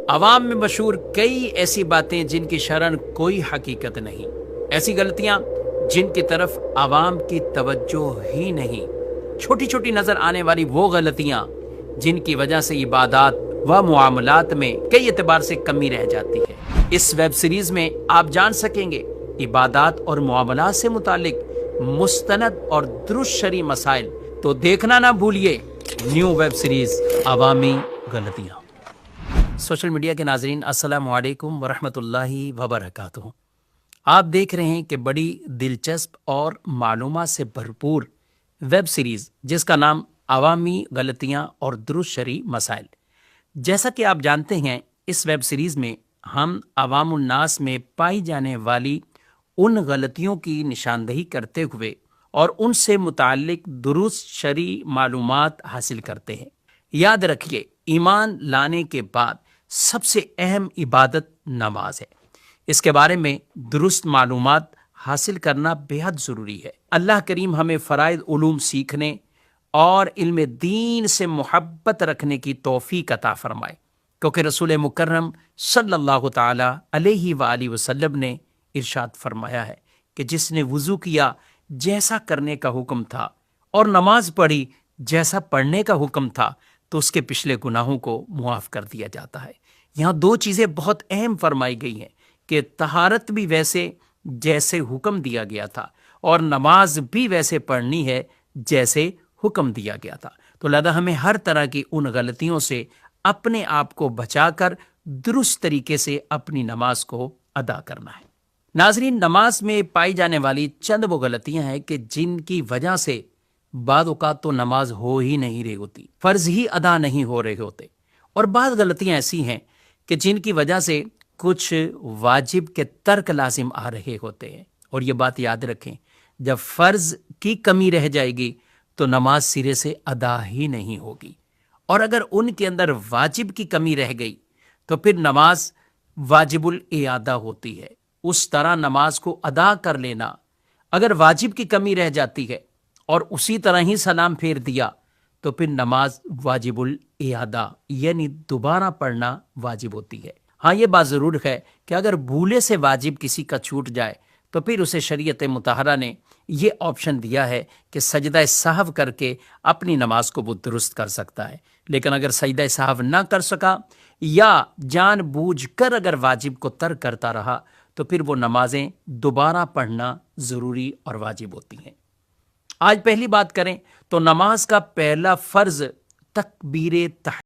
عوام میں مشہور کئی ایسی باتیں جن کی شرح کوئی حقیقت نہیں، ایسی غلطیاں جن کی طرف عوام کی توجہ ہی نہیں، چھوٹی چھوٹی نظر آنے والی وہ غلطیاں جن کی وجہ سے عبادات و معاملات میں کئی اعتبار سے کمی رہ جاتی ہے۔ اس ویب سیریز میں آپ جان سکیں گے عبادات اور معاملات سے متعلق مستند اور درست شرعی مسائل، تو دیکھنا نہ بھولیے نیو ویب سیریز عوامی غلطیاں۔ سوشل میڈیا کے ناظرین، السلام علیکم ورحمۃ اللہ وبرکاتہ۔ آپ دیکھ رہے ہیں کہ بڑی دلچسپ اور معلومات سے بھرپور ویب سیریز جس کا نام عوامی غلطیاں اور درست شرعی مسائل۔ جیسا کہ آپ جانتے ہیں، اس ویب سیریز میں ہم عوام الناس میں پائی جانے والی ان غلطیوں کی نشاندہی کرتے ہوئے اور ان سے متعلق درست شرعی معلومات حاصل کرتے ہیں۔ یاد رکھیے، ایمان لانے کے بعد سب سے اہم عبادت نماز ہے۔ اس کے بارے میں درست معلومات حاصل کرنا بے حد ضروری ہے۔ اللہ کریم ہمیں فرائض علوم سیکھنے اور علم دین سے محبت رکھنے کی توفیق عطا فرمائے، کیونکہ رسول مکرم صلی اللہ تعالی علیہ وآلہ وسلم نے ارشاد فرمایا ہے کہ جس نے وضو کیا جیسا کرنے کا حکم تھا اور نماز پڑھی جیسا پڑھنے کا حکم تھا، تو اس کے پچھلے گناہوں کو معاف کر دیا جاتا ہے۔ یہاں دو چیزیں بہت اہم فرمائی گئی ہیں کہ طہارت بھی ویسے جیسے حکم دیا گیا تھا اور نماز بھی ویسے پڑھنی ہے جیسے حکم دیا گیا تھا۔ تو لہذا ہمیں ہر طرح کی ان غلطیوں سے اپنے آپ کو بچا کر درست طریقے سے اپنی نماز کو ادا کرنا ہے۔ ناظرین، نماز میں پائی جانے والی چند وہ غلطیاں ہیں کہ جن کی وجہ سے بعض اوقات تو نماز ہو ہی نہیں رہی ہوتی، فرض ہی ادا نہیں ہو رہے ہوتے، اور بعض غلطیاں ایسی ہیں کہ جن کی وجہ سے کچھ واجب کے ترک لازم آ رہے ہوتے ہیں۔ اور یہ بات یاد رکھیں، جب فرض کی کمی رہ جائے گی تو نماز سرے سے ادا ہی نہیں ہوگی، اور اگر ان کے اندر واجب کی کمی رہ گئی تو پھر نماز واجب الاعادہ ہوتی ہے۔ اس طرح نماز کو ادا کر لینا۔ اگر واجب کی کمی رہ جاتی ہے اور اسی طرح ہی سلام پھیر دیا تو پھر نماز واجب الاعادہ یعنی دوبارہ پڑھنا واجب ہوتی ہے۔ ہاں، یہ بات ضرور ہے کہ اگر بھولے سے واجب کسی کا چھوٹ جائے تو پھر اسے شریعت مطہرہ نے یہ آپشن دیا ہے کہ سجدہ سہو کر کے اپنی نماز کو وہ درست کر سکتا ہے۔ لیکن اگر سجدہ سہو نہ کر سکا یا جان بوجھ کر اگر واجب کو ترک کرتا رہا تو پھر وہ نمازیں دوبارہ پڑھنا ضروری اور واجب ہوتی ہیں۔ آج پہلی بات کریں تو نماز کا پہلا فرض تکبیر تحریم